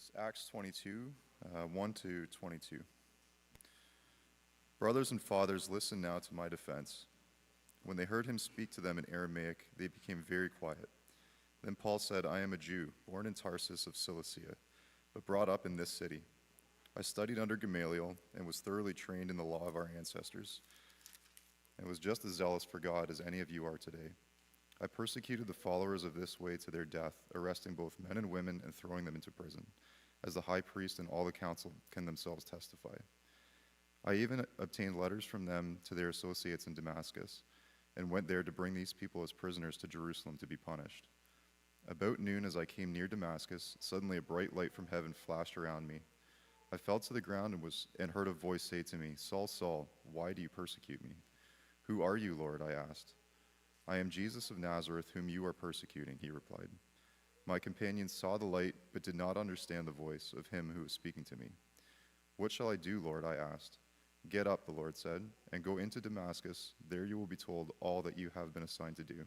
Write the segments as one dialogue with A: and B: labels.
A: is Acts 22, 1 to 22. Brothers and fathers, listen now to my defense. When they heard him speak to them in Aramaic, they became very quiet. Then Paul said, I am a Jew, born in Tarsus of Cilicia, but brought up in this city. I studied under Gamaliel and was thoroughly trained in the law of our ancestors, and was just as zealous for God as any of you are today. I persecuted the followers of this way to their death, arresting both men and women and throwing them into prison, as the high priest and all the council can themselves testify. I even obtained letters from them to their associates in Damascus, and went there to bring these people as prisoners to Jerusalem to be punished. About noon, as I came near Damascus, suddenly a bright light from heaven flashed around me. I fell to the ground and heard a voice say to me, Saul, Saul, why do you persecute me? Who are you, Lord? I asked. I am Jesus of Nazareth, whom you are persecuting, he replied. My companions saw the light, but did not understand the voice of him who was speaking to me. What shall I do, Lord? I asked. Get up, the Lord said, and go into Damascus. There you will be told all that you have been assigned to do.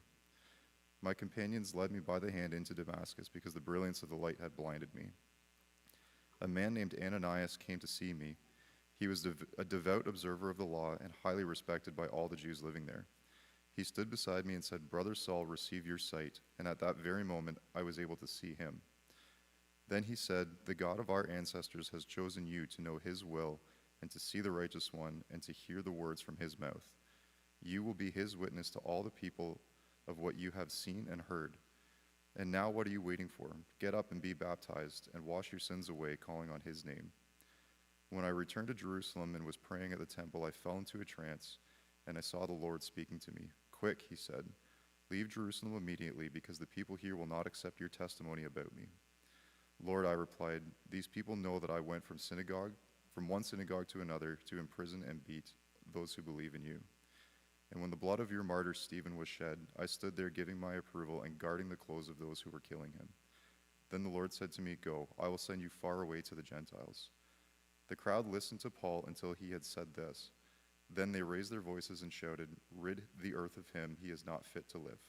A: My companions led me by the hand into Damascus because the brilliance of the light had blinded me. A man named Ananias came to see me. He was a devout observer of the law and highly respected by all the Jews living there. He stood beside me and said, Brother Saul, receive your sight. And at that very moment, I was able to see him. Then he said, The God of our ancestors has chosen you to know his will and to see the righteous one and to hear the words from his mouth. You will be his witness to all the people of what you have seen and heard. And now what are you waiting for? Get up and be baptized and wash your sins away, calling on his name. When I returned to Jerusalem and was praying at the temple, I fell into a trance, and I saw the Lord speaking to me. Quick, he said, leave Jerusalem immediately, because the people here will not accept your testimony about me. Lord, I replied, these people know that I went from one synagogue to another to imprison and beat those who believe in you. And when the blood of your martyr Stephen was shed, I stood there giving my approval and guarding the clothes of those who were killing him. Then the Lord said to me, Go, I will send you far away to the Gentiles. The crowd listened to Paul until he had said this. Then they raised their voices and shouted, Rid the earth of him, he is not fit to live.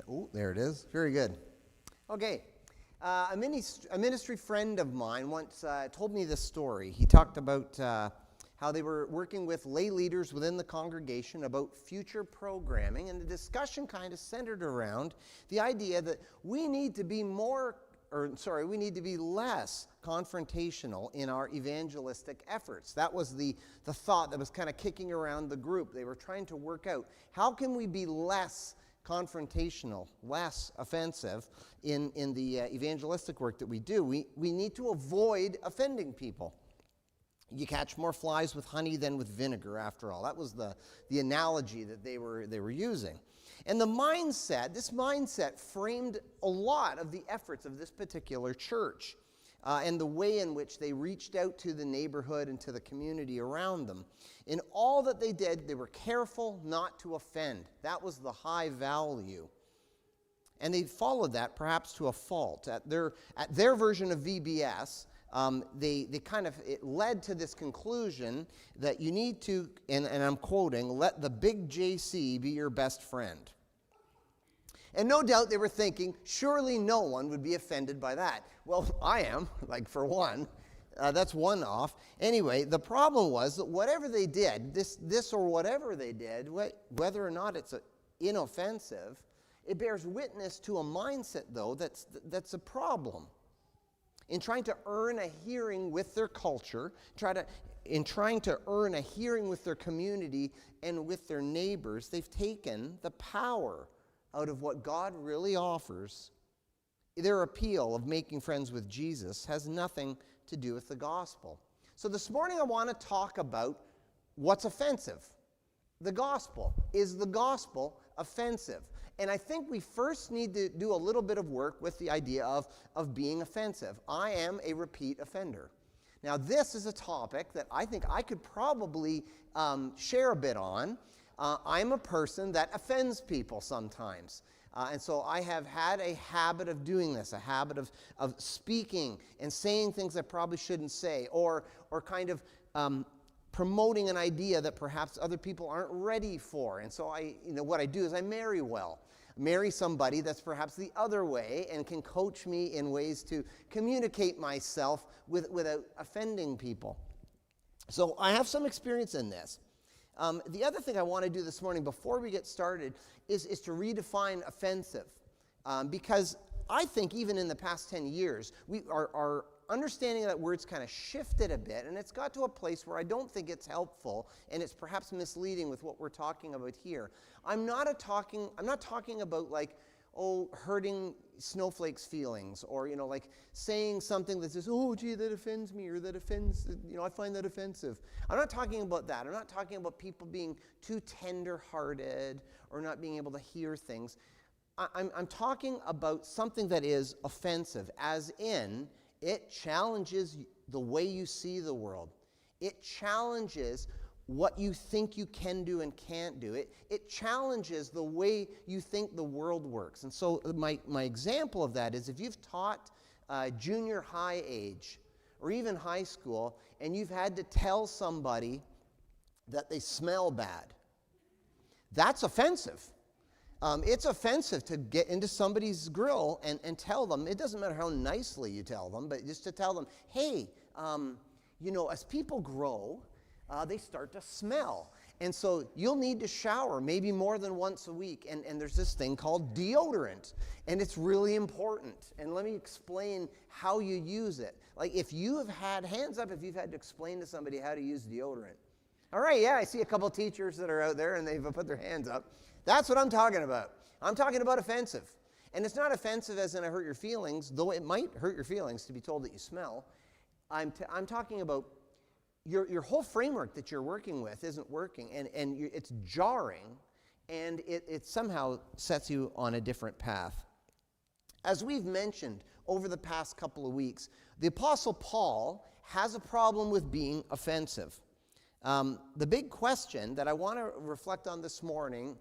B: Oh, there it is. Very good. Okay. A ministry friend of mine once told me this story. He talked about how they were working with lay leaders within the congregation about future programming, and the discussion kind of centered around the idea that we need to be less confrontational in our evangelistic efforts. That was the thought that was kind of kicking around the group. They were trying to work out, how can we be less confrontational, less offensive in the evangelistic work that we do? We need to avoid offending people. You catch more flies with honey than with vinegar, after all. That was the analogy that they were using. And this mindset framed a lot of the efforts of this particular church and the way in which they reached out to the neighborhood and to the community around them. In all that they did, they were careful not to offend. That was the high value. And they followed that perhaps to a fault. At their version of VBS, it led to this conclusion that you need to, and I'm quoting, let the big JC be your best friend. And no doubt they were thinking, surely no one would be offended by that. Well, I am, for one. That's one off. Anyway, the problem was that whatever they did, this or whatever they did, whether or not it's inoffensive, it bears witness to a mindset, though, that's a problem. In trying to earn a hearing with their culture, in trying to earn a hearing with their community and with their neighbors, they've taken the power out of what God really offers. Their appeal of making friends with Jesus has nothing to do with the gospel. So this morning I want to talk about what's offensive. The gospel. Is the gospel offensive? And I think we first need to do a little bit of work with the idea of being offensive. I am a repeat offender. Now, this is a topic that I think I could probably share a bit on. I'm a person that offends people sometimes. And so I have had a habit of doing this, a habit of speaking and saying things I probably shouldn't say, or kind of promoting an idea that perhaps other people aren't ready for. And so what I do is I marry well. Marry somebody that's perhaps the other way and can coach me in ways to communicate myself without offending people. So I have some experience in this. The other thing I want to do this morning before we get started is to redefine offensive. Because I think even in the past 10 years, our understanding of that word's kind of shifted a bit, and it's got to a place where I don't think it's helpful, and it's perhaps misleading with what we're talking about here. I'm not talking about like, hurting snowflakes' feelings, or like saying something that says, oh, gee, that offends me, or that offends, I find that offensive. I'm not talking about that. I'm not talking about people being too tender-hearted or not being able to hear things. I'm talking about something that is offensive, as in it challenges the way you see the world. It challenges what you think you can do and can't do. It challenges the way you think the world works. And so my example of that is if you've taught junior high age or even high school, and you've had to tell somebody that they smell bad, that's offensive. It's offensive to get into somebody's grill and tell them. It doesn't matter how nicely you tell them, but just to tell them, hey, as people grow, they start to smell. And so you'll need to shower maybe more than once a week. And there's this thing called deodorant. And it's really important. And let me explain how you use it. Like if you have had, hands up if you've had to explain to somebody how to use deodorant. All right, yeah, I see a couple teachers that are out there and they've put their hands up. That's what I'm talking about. I'm talking about offensive. And it's not offensive as in I hurt your feelings, though it might hurt your feelings to be told that you smell. I'm talking about your whole framework that you're working with isn't working, and it's jarring, and it somehow sets you on a different path. As we've mentioned over the past couple of weeks, the Apostle Paul has a problem with being offensive. The big question that I want to reflect on this morning,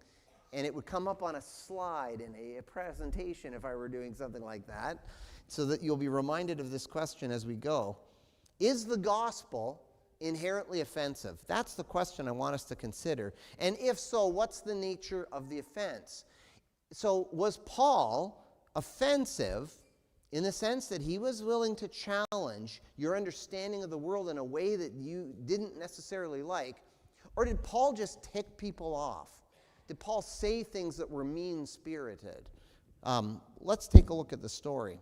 B: and it would come up on a slide in a presentation if I were doing something like that, so that you'll be reminded of this question as we go. Is the gospel inherently offensive? That's the question I want us to consider. And if so, what's the nature of the offense? So was Paul offensive in the sense that he was willing to challenge your understanding of the world in a way that you didn't necessarily like? Or did Paul just tick people off? Did Paul say things that were mean-spirited? Let's take a look at the story.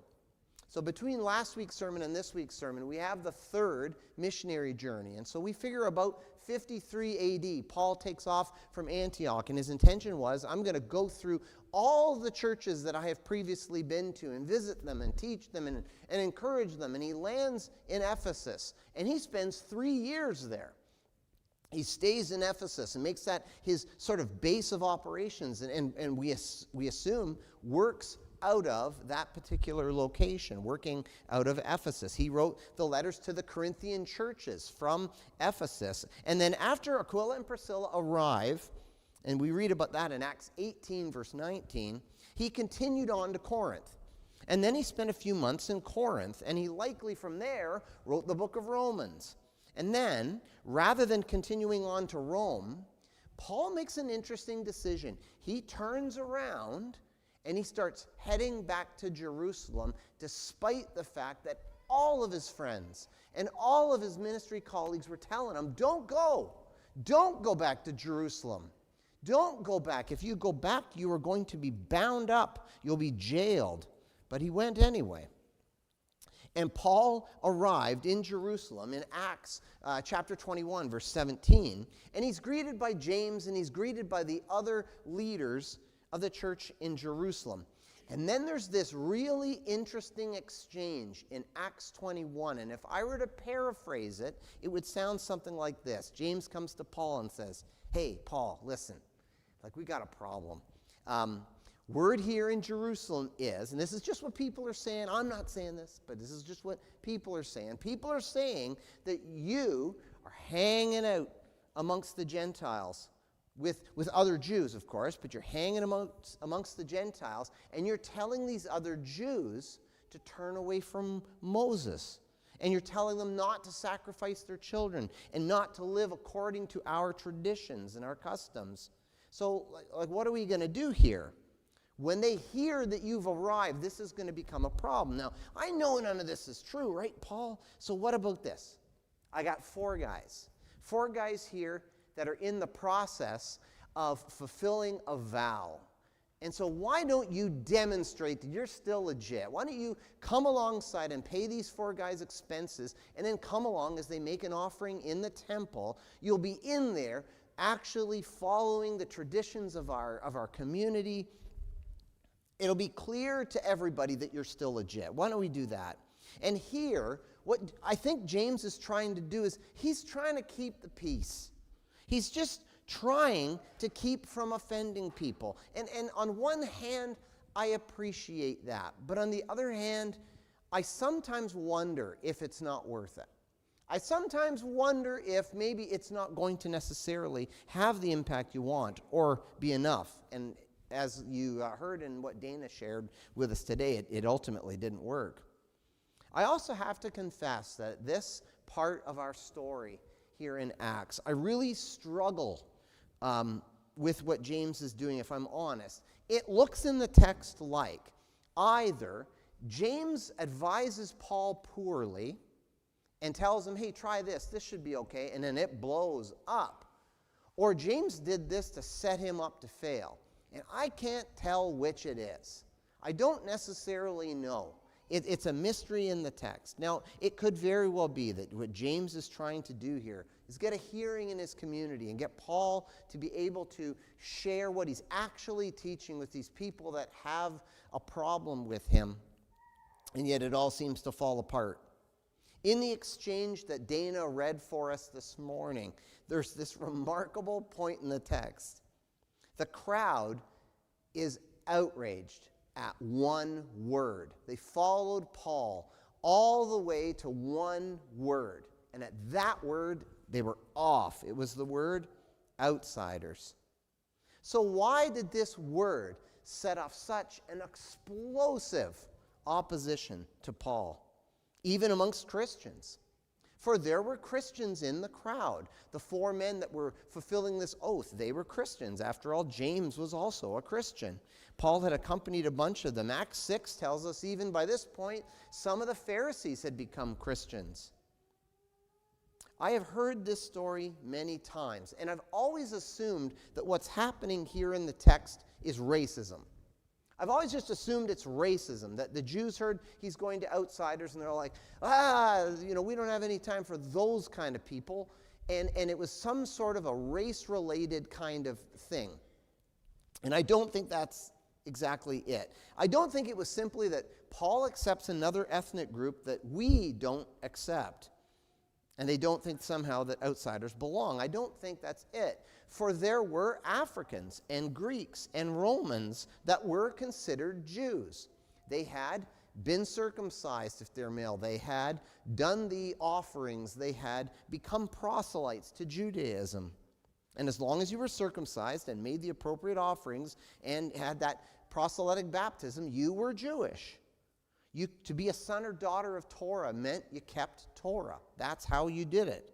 B: So between last week's sermon and this week's sermon, we have the third missionary journey. And so we figure about 53 AD, Paul takes off from Antioch, and his intention was, I'm going to go through all the churches that I have previously been to and visit them and teach them and encourage them. And he lands in Ephesus, and he spends 3 years there. He stays in Ephesus and makes that his sort of base of operations, and we assume works out of that particular location, working out of Ephesus. He wrote the letters to the Corinthian churches from Ephesus. And then after Aquila and Priscilla arrive, and we read about that in Acts 18, verse 19, he continued on to Corinth. And then he spent a few months in Corinth, and he likely from there wrote the book of Romans. And then, rather than continuing on to Rome, Paul makes an interesting decision. He turns around and he starts heading back to Jerusalem, despite the fact that all of his friends and all of his ministry colleagues were telling him, don't go. Don't go back to Jerusalem. Don't go back. If you go back, you are going to be bound up. You'll be jailed. But he went anyway. And Paul arrived in Jerusalem in Acts chapter 21, verse 17. And he's greeted by James, and he's greeted by the other leaders of the church in Jerusalem. And then there's this really interesting exchange in Acts 21. And if I were to paraphrase it, it would sound something like this. James comes to Paul and says, hey, Paul, listen, we got a problem. Word here in Jerusalem is, and this is just what people are saying, I'm not saying this, but this is just what people are saying. People are saying that you are hanging out amongst the Gentiles with other Jews, of course, but you're hanging amongst the Gentiles, and you're telling these other Jews to turn away from Moses. And you're telling them not to sacrifice their children and not to live according to our traditions and our customs. So, like what are we going to do here? When they hear that you've arrived, this is going to become a problem. Now, I know none of this is true, right, Paul? So what about this? I got 4 guys. 4 guys here that are in the process of fulfilling a vow. And so why don't you demonstrate that you're still legit? Why don't you come alongside and pay these 4 guys' expenses, and then come along as they make an offering in the temple. You'll be in there actually following the traditions of our community. It'll be clear to everybody that you're still legit. Why don't we do that? And here, what I think James is trying to do is he's trying to keep the peace. He's just trying to keep from offending people. And on one hand, I appreciate that. But on the other hand, I sometimes wonder if it's not worth it. I sometimes wonder if maybe it's not going to necessarily have the impact you want or be enough. And as you heard in what Dana shared with us today, it ultimately didn't work. I also have to confess that this part of our story here in Acts, I really struggle with what James is doing, if I'm honest. It looks in the text like either James advises Paul poorly and tells him, hey, try this should be okay, and then it blows up. Or James did this to set him up to fail. And I can't tell which it is. I don't necessarily know. It's a mystery in the text. Now, it could very well be that what James is trying to do here is get a hearing in his community and get Paul to be able to share what he's actually teaching with these people that have a problem with him, and yet it all seems to fall apart. In the exchange that Dana read for us this morning, there's this remarkable point in the text. The crowd is outraged at one word. They followed Paul all the way to one word. And at that word, they were off. It was the word outsiders. So why did this word set off such an explosive opposition to Paul, even amongst Christians? For there were Christians in the crowd. The 4 men that were fulfilling this oath, they were Christians. After all, James was also a Christian. Paul had accompanied a bunch of them. Acts 6 tells us even by this point, some of the Pharisees had become Christians. I have heard this story many times, and I've always assumed that what's happening here in the text is racism. I've always just assumed it's racism, that the Jews heard he's going to outsiders, and they're like, we don't have any time for those kind of people. And it was some sort of a race-related kind of thing. And I don't think that's exactly it. I don't think it was simply that Paul accepts another ethnic group that we don't accept, and they don't think somehow that outsiders belong. I don't think that's it. For there were Africans and Greeks and Romans that were considered Jews. They had been circumcised if they're male. They had done the offerings. They had become proselytes to Judaism. And as long as you were circumcised and made the appropriate offerings and had that proselytic baptism, you were Jewish. To be a son or daughter of Torah meant you kept Torah. That's how you did it.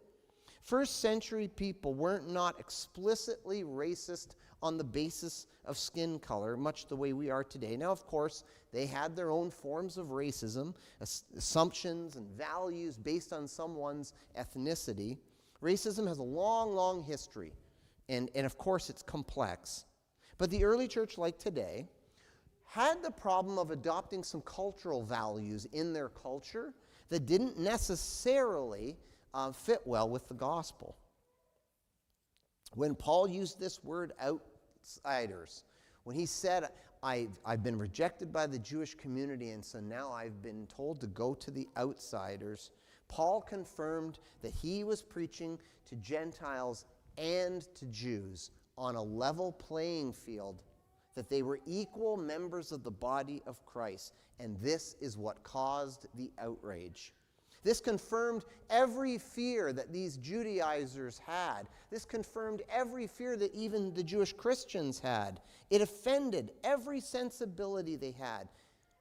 B: First century people weren't not explicitly racist on the basis of skin color, much the way we are today. Now, of course, they had their own forms of racism, assumptions and values based on someone's ethnicity. Racism has a long, long history, and of course it's complex. But the early church, like today, had the problem of adopting some cultural values in their culture that didn't necessarily fit well with the gospel. When Paul used this word outsiders, when he said, I've been rejected by the Jewish community, and so now I've been told to go to the outsiders, Paul confirmed that he was preaching to Gentiles and to Jews on a level playing field, that they were equal members of the body of Christ, and this is what caused the outrage. This confirmed every fear that these Judaizers had. This confirmed every fear that even the Jewish Christians had. It offended every sensibility they had.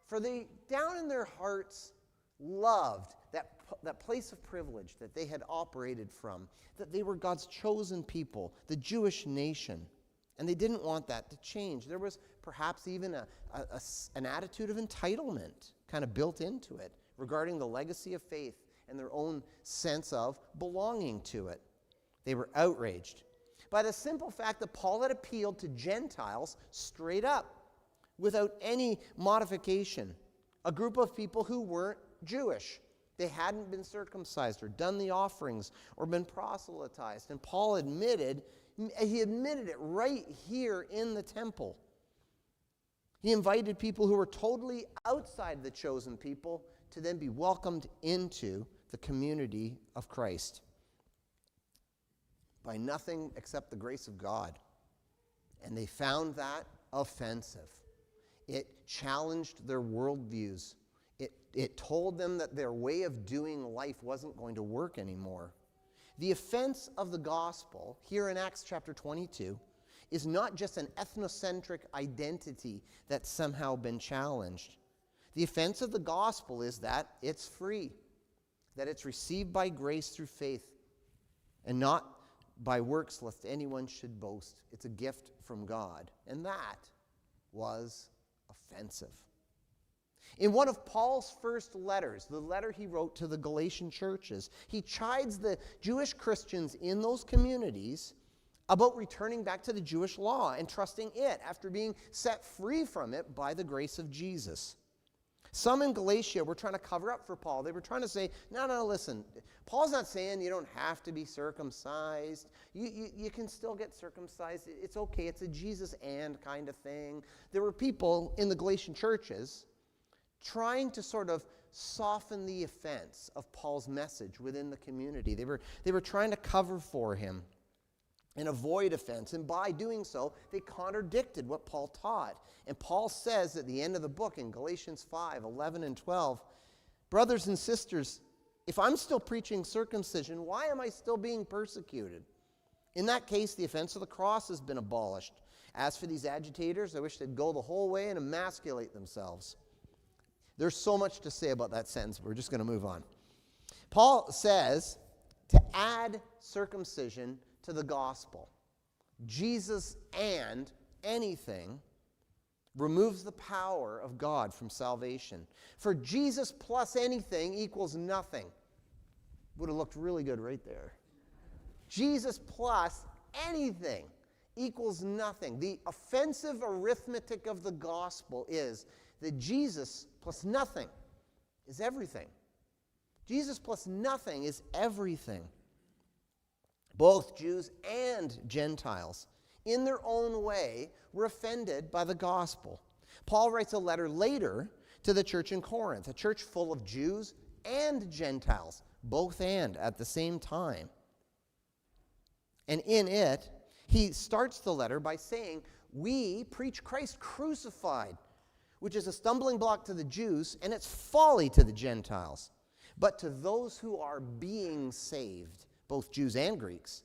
B: For they, down in their hearts, loved that place of privilege that they had operated from, that they were God's chosen people, the Jewish nation. And they didn't want that to change. There was perhaps even an attitude of entitlement kind of built into it regarding the legacy of faith and their own sense of belonging to it. They were outraged by the simple fact that Paul had appealed to Gentiles straight up, without any modification, a group of people who weren't Jewish. They hadn't been circumcised or done the offerings or been proselytized. And Paul admitted it right here in the temple. He invited people who were totally outside the chosen people to then be welcomed into the community of Christ by nothing except the grace of God. And they found that offensive. It challenged their worldviews. It told them that their way of doing life wasn't going to work anymore. The offense of the gospel, here in Acts chapter 22, is not just an ethnocentric identity that's somehow been challenged. The offense of the gospel is that it's free, that it's received by grace through faith, and not by works lest anyone should boast. It's a gift from God. And that was offensive. In one of Paul's first letters, the letter he wrote to the Galatian churches, he chides the Jewish Christians in those communities about returning back to the Jewish law and trusting it after being set free from it by the grace of Jesus. Some in Galatia were trying to cover up for Paul. They were trying to say, no, listen, Paul's not saying you don't have to be circumcised. You can still get circumcised. It's okay. It's a Jesus and kind of thing. There were people in the Galatian churches trying to sort of soften the offense of Paul's message within the community. They were trying to cover for him and avoid offense. And by doing so, they contradicted what Paul taught. And Paul says at the end of the book in Galatians 5, 11 and 12, brothers and sisters, if I'm still preaching circumcision, why am I still being persecuted? In that case, the offense of the cross has been abolished. As for these agitators, I wish they'd go the whole way and emasculate themselves. There's so much to say about that sentence. We're just going to move on. Paul says to add circumcision to the gospel, Jesus and anything, removes the power of God from salvation. For Jesus plus anything equals nothing. Would have looked really good right there. Jesus plus anything equals nothing. The offensive arithmetic of the gospel is that Jesus plus nothing is everything. Jesus plus nothing is everything. Both Jews and Gentiles, in their own way, were offended by the gospel. Paul writes a letter later to the church in Corinth, a church full of Jews and Gentiles, both and at the same time. And in it, he starts the letter by saying, we preach Christ crucified, which is a stumbling block to the Jews, and it's folly to the Gentiles. But to those who are being saved, both Jews and Greeks,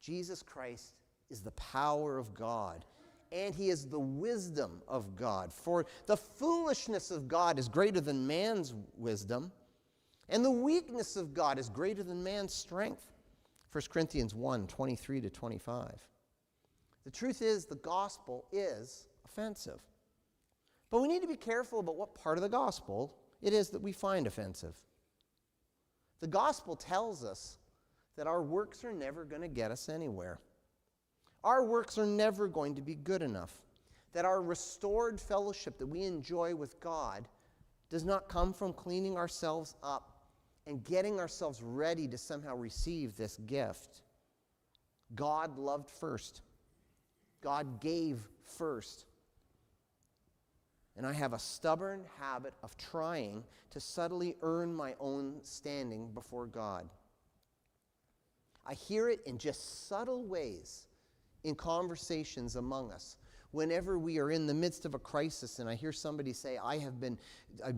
B: Jesus Christ is the power of God, and he is the wisdom of God. For the foolishness of God is greater than man's wisdom, and the weakness of God is greater than man's strength. 1 Corinthians 1, 23 to 25. The truth is, the gospel is offensive. But we need to be careful about what part of the gospel it is that we find offensive. The gospel tells us that our works are never going to get us anywhere. Our works are never going to be good enough. That our restored fellowship that we enjoy with God does not come from cleaning ourselves up and getting ourselves ready to somehow receive this gift. God loved first. God gave first. And I have a stubborn habit of trying to subtly earn my own standing before God. I hear it in just subtle ways in conversations among us, whenever we are in the midst of a crisis and I hear somebody say, I've been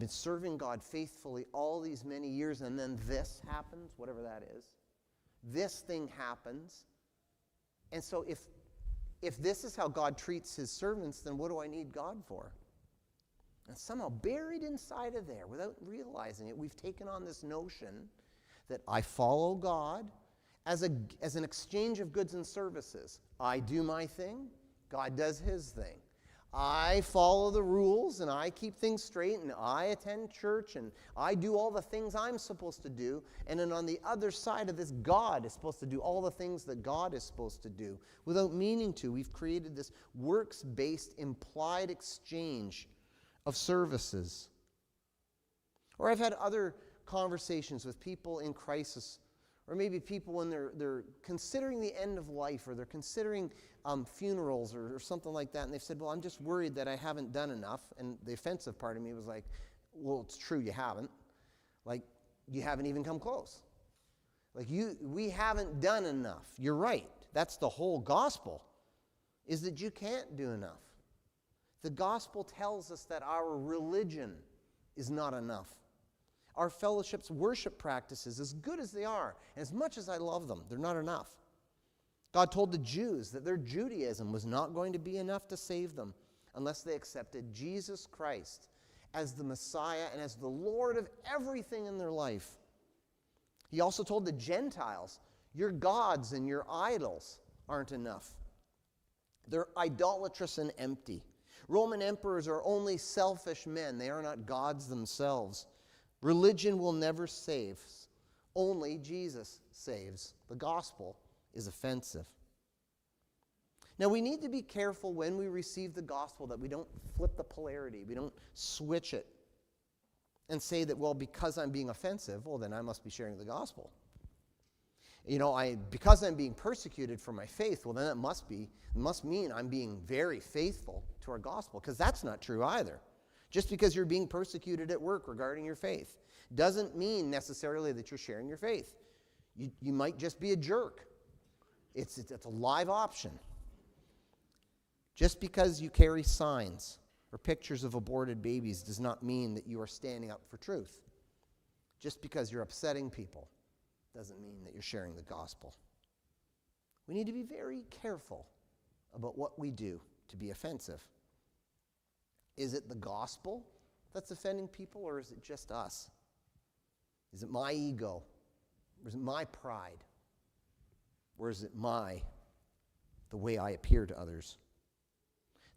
B: serving God faithfully all these many years, and then this happens, whatever that is. This thing happens. And so if this is how God treats his servants, then what do I need God for? And somehow buried inside of there, without realizing it, we've taken on this notion that I follow God as an exchange of goods and services. I do my thing, God does his thing. I follow the rules and I keep things straight and I attend church and I do all the things I'm supposed to do. And then on the other side of this, God is supposed to do all the things that God is supposed to do. Without meaning to, we've created this works-based implied exchange of services. Or I've had other conversations with people in crisis, or maybe people when they're considering the end of life, or they're considering funerals or something like that, and they've said, well, I'm just worried that I haven't done enough. And the offensive part of me was like, well, it's true, you haven't. Like, you haven't even come close. Like, we haven't done enough. You're right. That's the whole gospel, is that you can't do enough. The gospel tells us that our religion is not enough. Our fellowship's worship practices, as good as they are, and as much as I love them, they're not enough. God told the Jews that their Judaism was not going to be enough to save them unless they accepted Jesus Christ as the Messiah and as the Lord of everything in their life. He also told the Gentiles, your gods and your idols aren't enough. They're idolatrous and empty. Roman emperors are only selfish men. They are not gods themselves. Religion will never save. Only Jesus saves. The gospel is offensive. Now, we need to be careful when we receive the gospel that we don't flip the polarity. We don't switch it and say that, well, because I'm being offensive, well, then I must be sharing the gospel. You know, because I'm being persecuted for my faith, well, then it must mean I'm being very faithful to our gospel, because that's not true either. Just because you're being persecuted at work regarding your faith doesn't mean necessarily that you're sharing your faith. You might just be a jerk. It's a live option. Just because you carry signs or pictures of aborted babies does not mean that you are standing up for truth. Just because you're upsetting people doesn't mean that you're sharing the gospel. We need to be very careful about what we do to be offensive. Is it the gospel that's offending people, or is it just us? Is it my ego? Or is it my pride? Or is it the way I appear to others?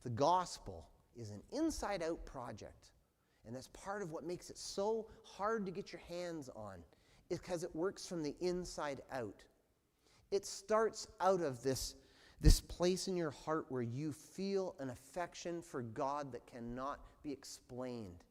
B: The gospel is an inside-out project, and that's part of what makes it so hard to get your hands on, is because it works from the inside out. It starts out of this place in your heart where you feel an affection for God that cannot be explained.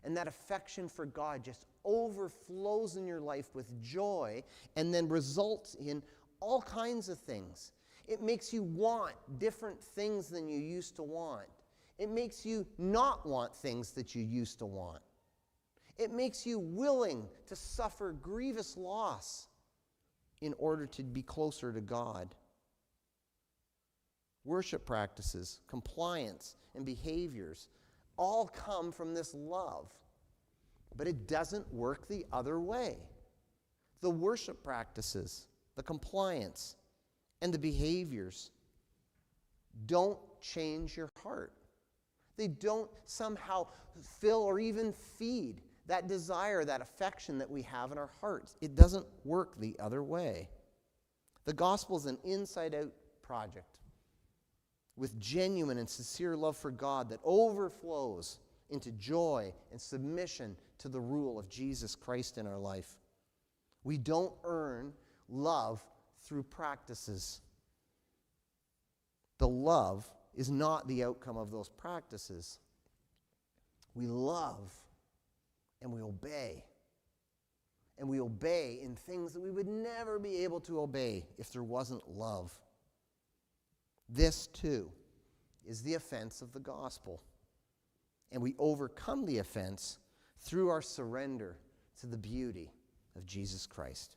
B: And that affection for God just overflows in your life with joy and then results in all kinds of things. It makes you want different things than you used to want. It makes you not want things that you used to want. It makes you willing to suffer grievous loss in order to be closer to God. Worship practices, compliance, and behaviors all come from this love. But it doesn't work the other way. The worship practices, the compliance, and the behaviors don't change your heart. They don't somehow fill or even feed that desire, that affection that we have in our hearts. It doesn't work the other way. The gospel is an inside-out project with genuine and sincere love for God that overflows into joy and submission to the rule of Jesus Christ in our life. We don't earn love through practices. The love is not the outcome of those practices. We love and we obey. And we obey in things that we would never be able to obey if there wasn't love. This, too, is the offense of the gospel. And we overcome the offense through our surrender to the beauty of Jesus Christ.